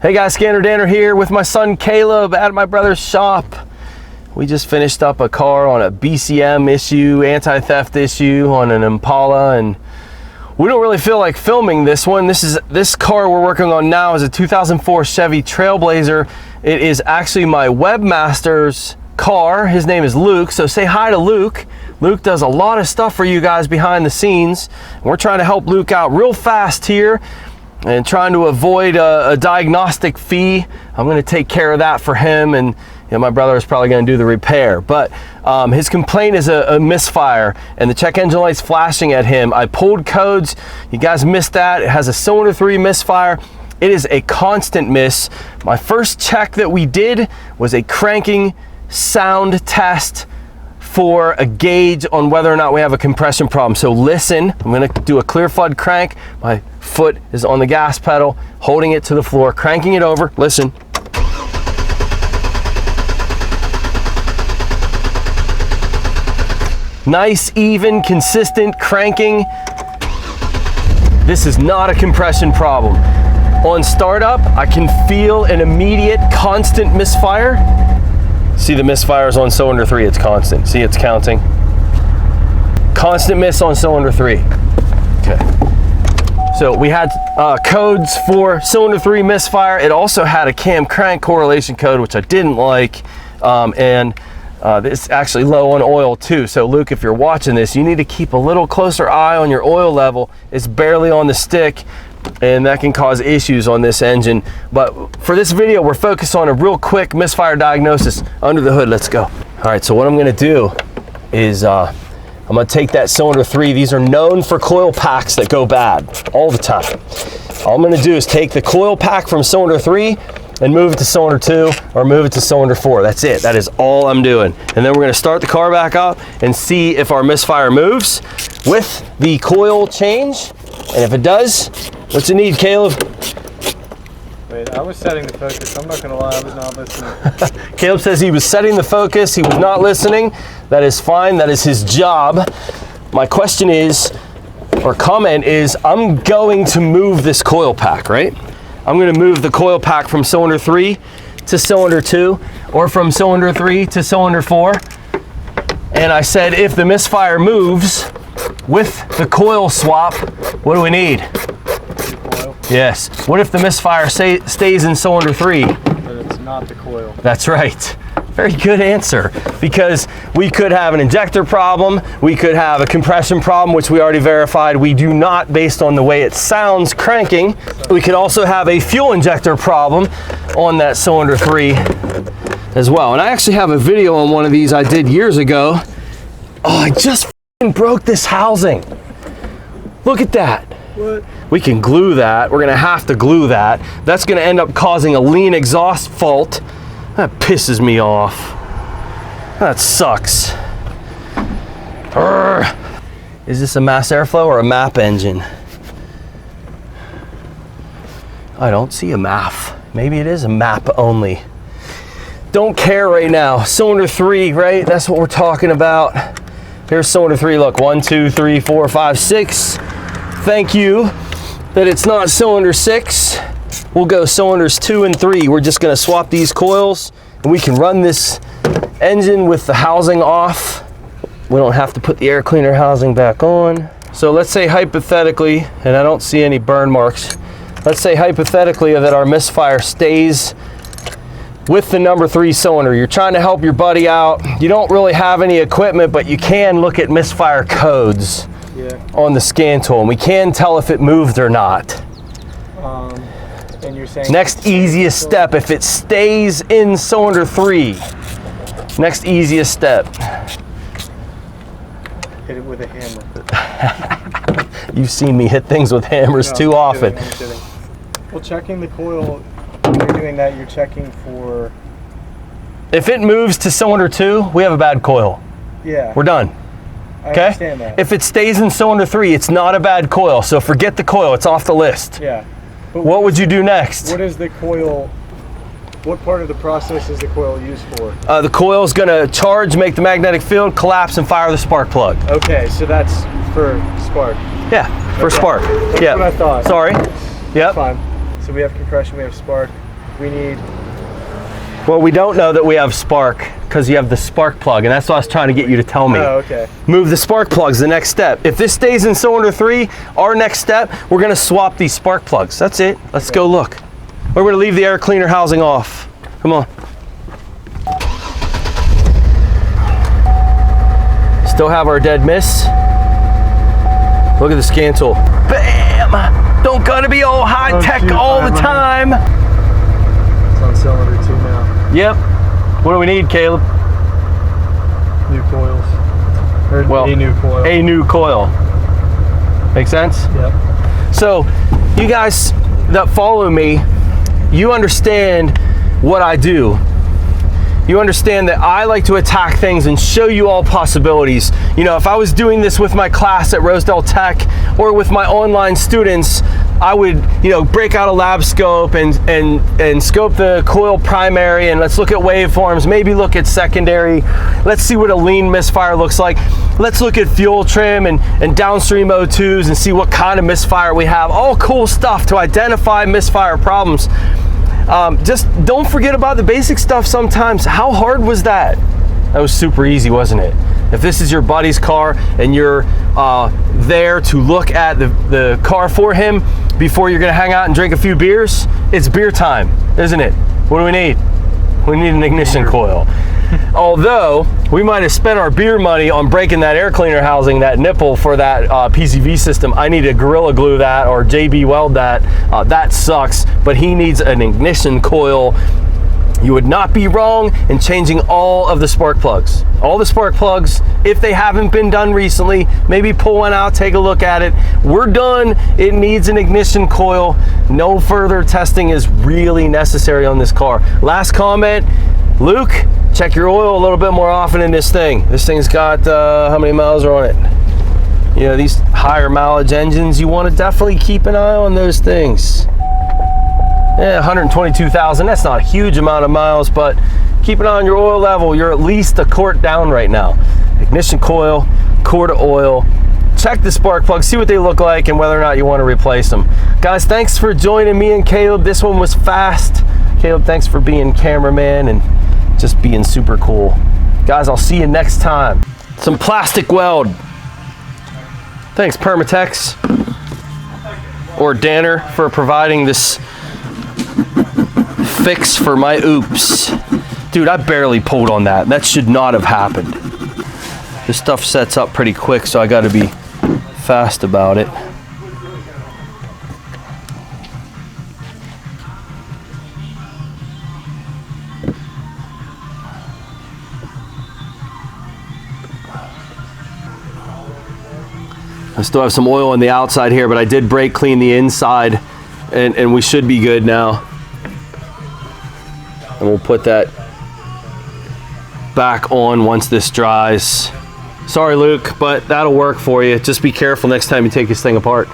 Hey guys, ScannerDanner here with my son Caleb at my brother's shop. We just finished up a car on a BCM issue, anti-theft issue on an Impala, and we don't really feel like filming this one. This car we're working on now is a 2004 Chevy Trailblazer. It is actually my webmaster's car. His name is Luke, so say hi to Luke. Luke does a lot of stuff for you guys behind the scenes. We're trying to help Luke out real fast here and trying to avoid a diagnostic fee. I'm going to take care of that for him, and my brother is probably going to do the repair. But his complaint is a misfire, and the check engine light's flashing at him. I pulled codes. You guys missed that. It has a cylinder 3 misfire. It is a constant miss. My first check that we did was a cranking sound test for a gauge on whether or not we have a compression problem. So listen, I'm going to do a clear flood crank. My foot is on the gas pedal, holding it to the floor, cranking it over. Listen. Nice, even, consistent cranking. This is not a compression problem. On startup, I can feel an immediate constant misfire. See, the misfires on cylinder 3, it's constant. See, it's counting. Constant miss on cylinder 3. Okay. So we had codes for cylinder 3 misfire. It also had a cam crank correlation code, which I didn't like. It's actually low on oil too. So Luke, if you're watching this, you need to keep a little closer eye on your oil level. It's barely on the stick, and that can cause issues on this engine. But for this video, we're focused on a real quick misfire diagnosis under the hood. Let's go. All right, so what I'm gonna do is I'm gonna take that cylinder 3. These are known for coil packs that go bad all the time. All I'm gonna do is take the coil pack from cylinder 3 and move it to cylinder 2 or move it to cylinder 4. That's it. That is all I'm doing. And then we're gonna start the car back up and see if our misfire moves with the coil change. And if it does, what's it need, Caleb? Wait, I was setting the focus. I'm not gonna lie, I was not listening. Caleb says he was setting the focus. He was not listening. That is fine. That is his job. My question is, or comment is, I'm going to move this coil pack, right? I'm gonna move the coil pack from cylinder 3 to cylinder 2, or from cylinder 3 to cylinder 4. And I said, if the misfire moves with the coil swap, what do we need? Coil. Yes. What if the misfire stays in cylinder 3? But it's not the coil. That's right. Very good answer, because we could have an injector problem, we could have a compression problem, which we already verified we do not based on the way it sounds cranking. We could also have a fuel injector problem on that cylinder 3 as well. And I actually have a video on one of these I did years ago. Oh, I just broke this housing. Look at that. What? We can glue that. We're gonna have to glue that. That's gonna end up causing a lean exhaust fault. That pisses me off. That sucks. Urgh. Is this a mass airflow or a MAP engine? I don't see a MAF. Maybe it is a MAP only. Don't care right now. Cylinder 3, right? That's what we're talking about. Here's cylinder 3. Look, 1, 2, 3, 4, 5, 6. Thank you that it's not cylinder 6. We'll go cylinders 2 and 3. We're just gonna swap these coils, and we can run this engine with the housing off. We don't have to put the air cleaner housing back on. So let's say hypothetically, and I don't see any burn marks, let's say hypothetically that our misfire stays with the number 3 cylinder. You're trying to help your buddy out. You don't really have any equipment, but you can look at misfire codes on the scan tool, and we can tell if it moved or not. And you're saying next easiest step, if it stays in cylinder 3, next easiest step. Hit it with a hammer. You've seen me hit things with hammers too often. I'm kidding. Well, checking the coil, when you're doing that, you're checking for... If it moves to cylinder 2, we have a bad coil. Yeah. We're done. I Okay? understand that. If it stays in cylinder 3, it's not a bad coil, so forget the coil, it's off the list. Yeah. But what would you do next? What is the coil, what part of the process is the coil used for? The coil is going to charge, make the magnetic field, collapse, and fire the spark plug. Okay, so that's for spark. Yeah, for spark. That's Yeah. what I thought. Sorry. Yep. Fine. So we have compression, we have spark. we need. Well, we don't know that we have spark because you have the spark plug, and that's what I was trying to get you to tell me. Oh, okay. Move the spark plugs, the next step. If this stays in cylinder 3, our next step, we're gonna swap these spark plugs. That's it. Let's go look. We're gonna leave the air cleaner housing off. Come on. Still have our dead miss. Look at the scan tool. Bam! Don't gotta be all high tech all the time. It's on cylinder 2 now. Yep. What do we need, Caleb? New coils. Or Well, a new coil. A new coil. Make sense? Yep. So, you guys that follow me, you understand what I do. You understand that I like to attack things and show you all possibilities. You know, if I was doing this with my class at Rosedale Tech or with my online students, I would, you know, break out a lab scope and scope the coil primary, and let's look at waveforms, maybe look at secondary. Let's see what a lean misfire looks like. Let's look at fuel trim and downstream O2s and see what kind of misfire we have. All cool stuff to identify misfire problems. Just don't forget about the basic stuff sometimes. How hard was that? That was super easy, wasn't it? If this is your buddy's car and you're there to look at the car for him before you're gonna hang out and drink a few beers, it's beer time, isn't it? What do we need? We need an ignition coil. Although we might have spent our beer money on breaking that air cleaner housing, that nipple for that PCV system, I need to Gorilla Glue that or JB Weld that. That sucks, but he needs an ignition coil. You would not be wrong in changing all of the spark plugs. All the spark plugs, if they haven't been done recently, maybe pull one out, take a look at it. We're done. It needs an ignition coil. No further testing is really necessary on this car. Last comment, Luke, check your oil a little bit more often in this thing. This thing's got, how many miles are on it? You know, these higher mileage engines, you want to definitely keep an eye on those things. Yeah, 122,000, that's not a huge amount of miles, but keep an eye on your oil level. You're at least a quart down right now. Ignition coil, quart of oil. Check the spark plugs, see what they look like and whether or not you want to replace them. Guys, thanks for joining me and Caleb. This one was fast. Caleb, thanks for being cameraman and just being super cool. Guys, I'll see you next time. Some plastic weld. Thanks, Permatex or Danner for providing this fix for my oops. Dude, I barely pulled on that. That should not have happened. This stuff sets up pretty quick, so I gotta be fast about it. I still have some oil on the outside here, but I did brake clean the inside, and we should be good now. And we'll put that back on once this dries. Sorry, Luke, but that'll work for you. Just be careful next time you take this thing apart.